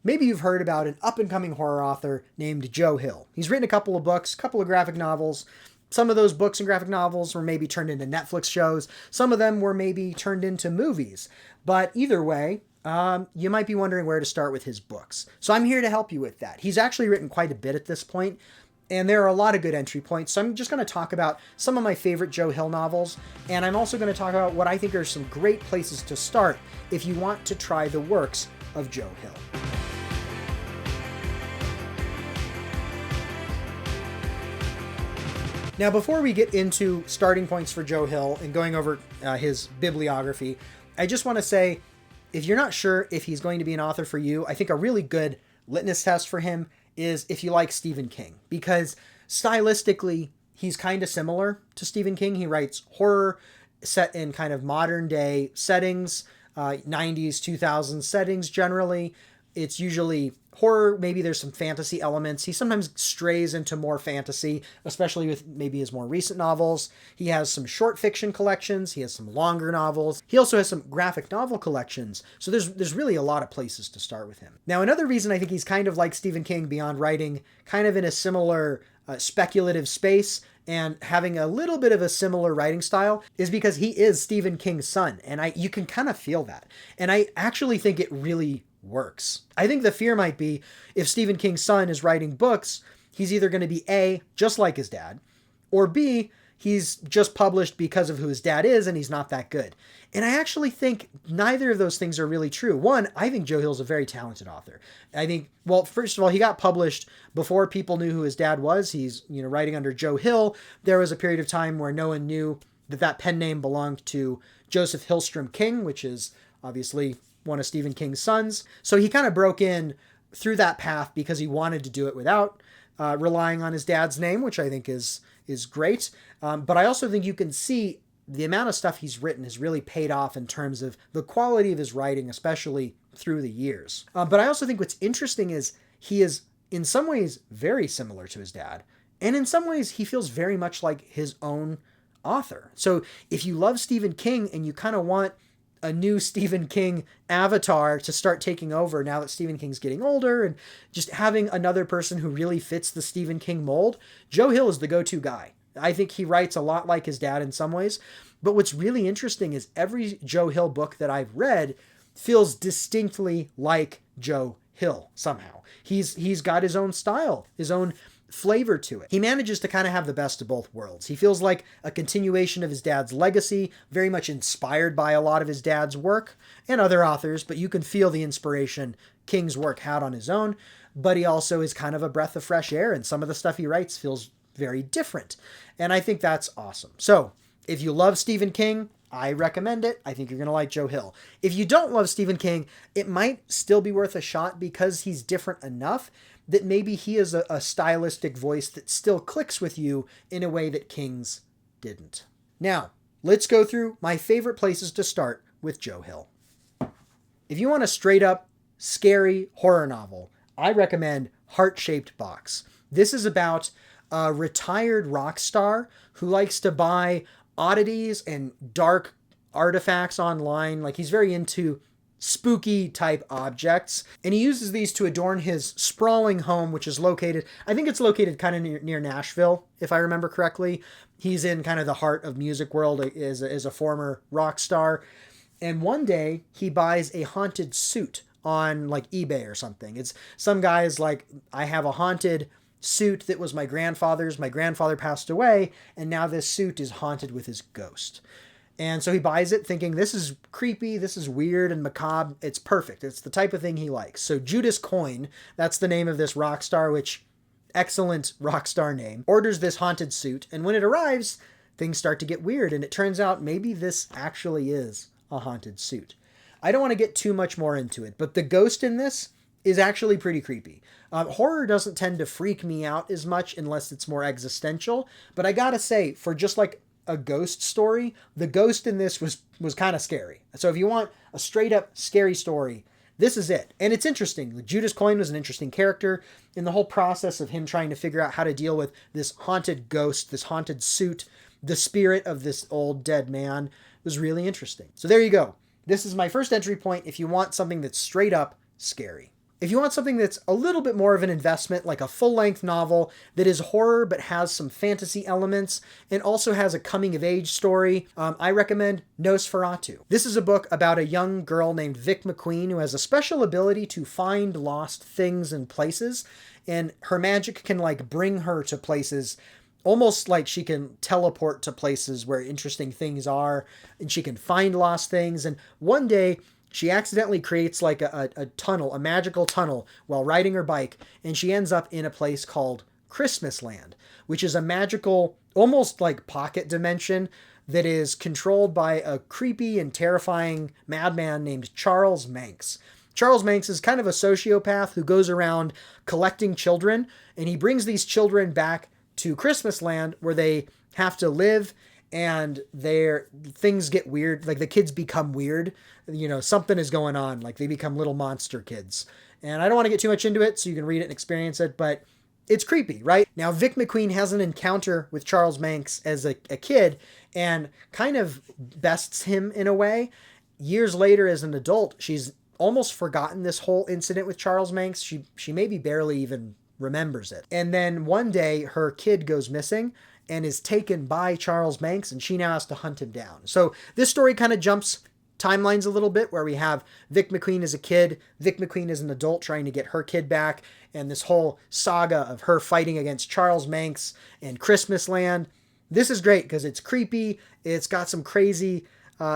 Maybe you've heard about an up-and-coming horror author named Joe Hill. He's written a couple of books, a couple of graphic novels. Some of those books and graphic novels were maybe turned into Netflix shows. Some of them were maybe turned into movies. But either way, you might be wondering where to start with his books. So I'm here to help you with that. He's actually written quite a bit at this point, and there are a lot of good entry points. So I'm just going to talk about some of my favorite Joe Hill novels, and I'm also going to talk about what I think are some great places to start if you want to try the works of Joe Hill. Now, before we get into starting points for Joe Hill and going over his bibliography, I just want to say, if you're not sure if he's going to be an author for you, I think a really good litmus test for him is if you like Stephen King, because stylistically, he's kind of similar to Stephen King. He writes horror set in kind of modern day settings, 90s, 2000s settings generally. It's usually horror, maybe there's some fantasy elements. He sometimes strays into more fantasy, especially with maybe his more recent novels. He has some short fiction collections. He has some longer novels. He also has some graphic novel collections. So there's really a lot of places to start with him. Now, another reason I think he's kind of like Stephen King beyond writing kind of in a similar speculative space and having a little bit of a similar writing style is because he is Stephen King's son. And you can kind of feel that. And I actually think it really works. I think the fear might be if Stephen King's son is writing books, he's either going to be A, just like his dad, or B, he's just published because of who his dad is and he's not that good. And I actually think neither of those things are really true. One, I think Joe Hill's a very talented author. I think, well, first of all, he got published before people knew who his dad was. He's, writing under Joe Hill. There was a period of time where no one knew that pen name belonged to Joseph Hillstrom King, which is obviously one of Stephen King's sons. So he kind of broke in through that path because he wanted to do it without relying on his dad's name, which I think is great. But I also think you can see the amount of stuff he's written has really paid off in terms of the quality of his writing, especially through the years. But I also think what's interesting is he is in some ways very similar to his dad. And in some ways he feels very much like his own author. So if you love Stephen King and you kind of want a new Stephen King avatar to start taking over now that Stephen King's getting older and just having another person who really fits the Stephen King mold, Joe Hill is the go-to guy. I think he writes a lot like his dad in some ways. But what's really interesting is every Joe Hill book that I've read feels distinctly like Joe Hill somehow. He's got his own style, his own flavor to it. He manages to kind of have the best of both worlds. He feels like a continuation of his dad's legacy, very much inspired by a lot of his dad's work and other authors, but you can feel the inspiration King's work had on his own, but he also is kind of a breath of fresh air, and some of the stuff he writes feels very different. And I think that's awesome. So if you love Stephen King, I recommend it. I think you're going to like Joe Hill. If you don't love Stephen King, it might still be worth a shot because he's different enough that maybe he is a stylistic voice that still clicks with you in a way that King's didn't. Now, let's go through my favorite places to start with Joe Hill. If you want a straight up scary horror novel, I recommend Heart-Shaped Box. This is about a retired rock star who likes to buy oddities and dark artifacts online. Like, he's very into spooky type objects, and he uses these to adorn his sprawling home, which is located, I think it's located kind of near Nashville, if I remember correctly. He's in kind of the heart of music world as a former rock star. And one day he buys a haunted suit on like eBay or something. It's some guy's like, I have a haunted suit that was my grandfather's. My grandfather passed away, and now this suit is haunted with his ghost. And so he buys it thinking, this is creepy, this is weird and macabre. It's perfect. It's the type of thing he likes. So Judas Coin, that's the name of this rock star, which, excellent rock star name, orders this haunted suit. And when it arrives, things start to get weird. And it turns out maybe this actually is a haunted suit. I don't want to get too much more into it, but the ghost in this is actually pretty creepy. Horror doesn't tend to freak me out as much unless it's more existential. But I gotta say, for just like a ghost story, the ghost in this was kind of scary. So if you want a straight up scary story, this is it. And it's interesting. Judas Coin was an interesting character in the whole process of him trying to figure out how to deal with this haunted ghost, this haunted suit, the spirit of this old dead man was really interesting. So there you go. This is my first entry point if you want something that's straight up scary. If you want something that's a little bit more of an investment, like a full-length novel that is horror but has some fantasy elements and also has a coming-of-age story, I recommend Nosferatu. This is a book about a young girl named Vic McQueen who has a special ability to find lost things and places, and her magic can like bring her to places almost like she can teleport to places where interesting things are, and she can find lost things. And one day she accidentally creates like a tunnel, a magical tunnel, while riding her bike, and she ends up in a place called Christmas Land, which is a magical, almost like pocket dimension that is controlled by a creepy and terrifying madman named Charles Manx. Charles Manx is kind of a sociopath who goes around collecting children, and he brings these children back to Christmas Land where they have to live, and things get weird. Like the kids become weird. You know, something is going on. Like they become little monster kids. And I don't want to get too much into it, so you can read it and experience it, but it's creepy, right? Now, Vic McQueen has an encounter with Charles Manx as a kid and kind of bests him in a way. Years later, as an adult, she's almost forgotten this whole incident with Charles Manx. She maybe barely even remembers it. And then one day, her kid goes missing and is taken by Charles Manx, and she now has to hunt him down. So this story kind of jumps timelines a little bit, where we have Vic McQueen as a kid, Vic McQueen as an adult trying to get her kid back, and this whole saga of her fighting against Charles Manx and Christmas Land. This is great because it's creepy, it's got some crazy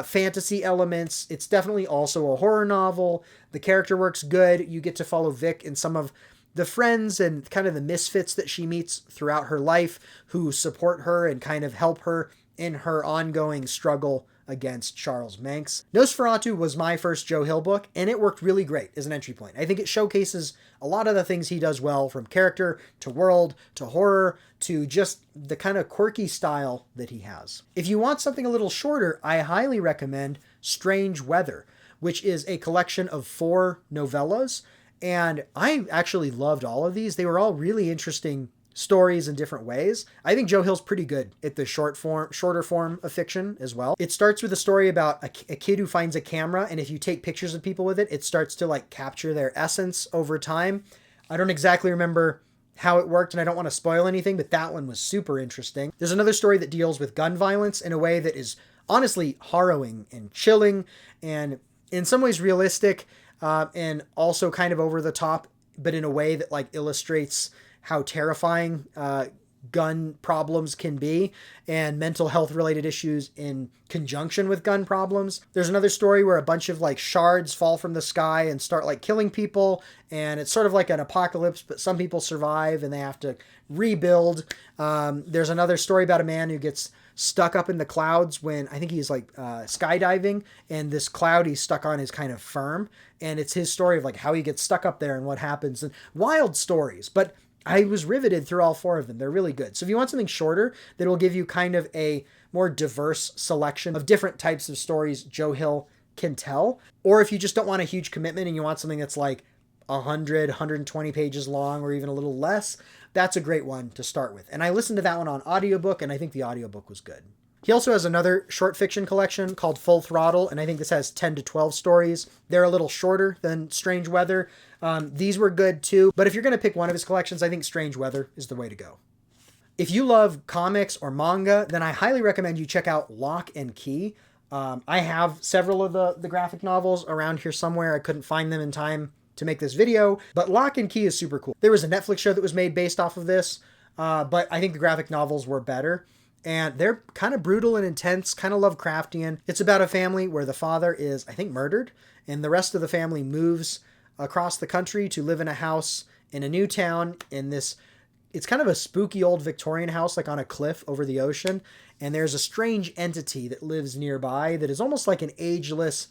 fantasy elements, it's definitely also a horror novel, the character work's good, you get to follow Vic and some of the friends and kind of the misfits that she meets throughout her life who support her and kind of help her in her ongoing struggle against Charles Manx. Nosferatu was my first Joe Hill book, and it worked really great as an entry point. I think it showcases a lot of the things he does well, from character to world to horror to just the kind of quirky style that he has. If you want something a little shorter, I highly recommend Strange Weather, which is a collection of 4 novellas. And I actually loved all of these. They were all really interesting stories in different ways. I think Joe Hill's pretty good at the shorter form of fiction as well. It starts with a story about a kid who finds a camera, and if you take pictures of people with it, it starts to like capture their essence over time. I don't exactly remember how it worked, and I don't want to spoil anything, but that one was super interesting. There's another story that deals with gun violence in a way that is honestly harrowing and chilling, and in some ways realistic, and also kind of over the top, but in a way that like illustrates how terrifying gun problems can be, and mental health related issues in conjunction with gun problems. There's another story where a bunch of like shards fall from the sky and start like killing people, and it's sort of like an apocalypse, but some people survive and they have to rebuild. There's another story about a man who gets stuck up in the clouds when I think he's like skydiving, and this cloud he's stuck on is kind of firm, and it's his story of like how he gets stuck up there and what happens, and wild stories. But I was riveted through all 4 of them. They're really good. So if you want something shorter that will give you kind of a more diverse selection of different types of stories Joe Hill can tell, or if you just don't want a huge commitment and you want something that's like 100, 120 pages long or even a little less, that's a great one to start with. And I listened to that one on audiobook, and I think the audiobook was good. He also has another short fiction collection called Full Throttle, and I think this has 10 to 12 stories. They're a little shorter than Strange Weather. These were good too, but if you're going to pick one of his collections, I think Strange Weather is the way to go. If you love comics or manga, then I highly recommend you check out Lock and Key. I have several of the graphic novels around here somewhere. I couldn't find them in time to make this video, but Lock and Key is super cool. There was a Netflix show that was made based off of this, but I think the graphic novels were better. And they're kind of brutal and intense, kind of Lovecraftian. It's about a family where the father is, I think, murdered, and the rest of the family moves across the country to live in a house in a new town in this, it's kind of a spooky old Victorian house, like on a cliff over the ocean. And there's a strange entity that lives nearby that is almost like an ageless,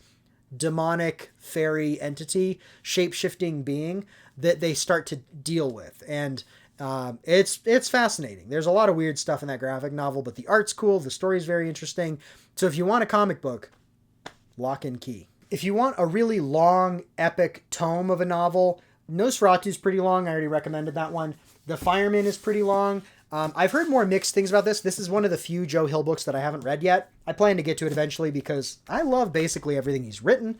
demonic fairy entity, shape-shifting being that they start to deal with. And it's fascinating. There's a lot of weird stuff in that graphic novel, but the art's cool. The story's very interesting. So if you want a comic book, Lock and Key. If you want a really long, epic tome of a novel, Nosferatu's pretty long. I already recommended that one. The Fireman is pretty long. I've heard more mixed things about this. This is one of the few Joe Hill books that I haven't read yet. I plan to get to it eventually because I love basically everything he's written.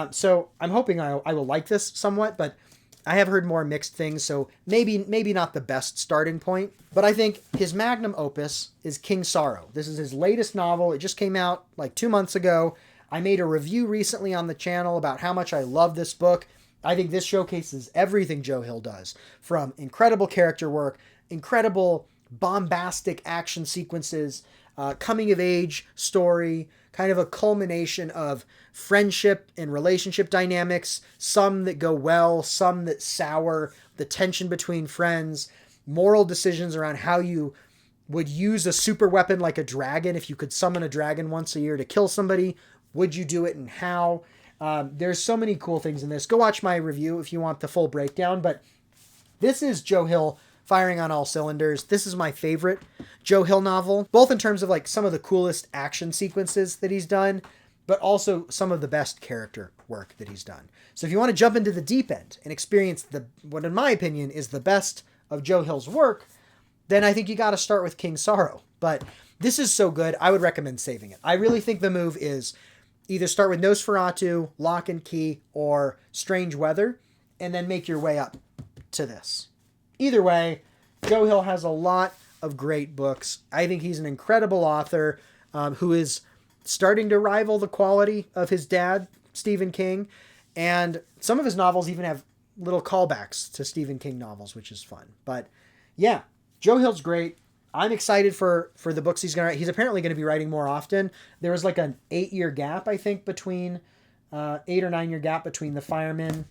So I'm hoping I will like this somewhat, but I have heard more mixed things, so maybe not the best starting point. But I think his magnum opus is King Sorrow. This is his latest novel. It just came out like 2 months ago. I made a review recently on the channel about how much I love this book. I think this showcases everything Joe Hill does, from incredible character work, incredible bombastic action sequences, coming of age story, kind of a culmination of friendship and relationship dynamics, some that go well, some that sour, the tension between friends, moral decisions around how you would use a super weapon like a dragon. If you could summon a dragon once a year to kill somebody, would you do it and how? There's so many cool things in this. Go watch my review if you want the full breakdown, but this is Joe Hill firing on all cylinders. This is my favorite Joe Hill novel, both in terms of like some of the coolest action sequences that he's done, but also some of the best character work that he's done. So if you want to jump into the deep end and experience what in my opinion is the best of Joe Hill's work, then I think you got to start with King Sorrow. But this is so good, I would recommend saving it. I really think the move is either start with Nosferatu, Lock and Key, or Strange Weather, and then make your way up to this. Either way, Joe Hill has a lot of great books. I think he's an incredible author who is starting to rival the quality of his dad, Stephen King. And some of his novels even have little callbacks to Stephen King novels, which is fun. But yeah, Joe Hill's great. I'm excited for the books he's going to write. He's apparently going to be writing more often. There was like an 8-year gap, I think, between 8 or 9 year gap between The Fireman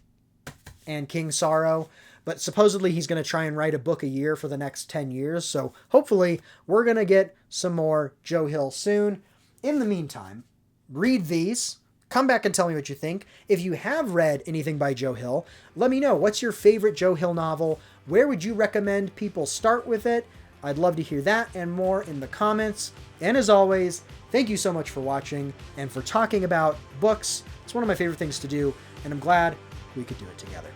and King Sorrow. But supposedly he's going to try and write a book a year for the next 10 years. So hopefully we're going to get some more Joe Hill soon. In the meantime, read these. Come back and tell me what you think. If you have read anything by Joe Hill, let me know. What's your favorite Joe Hill novel? Where would you recommend people start with it? I'd love to hear that and more in the comments. And as always, thank you so much for watching and for talking about books. It's one of my favorite things to do, and I'm glad we could do it together.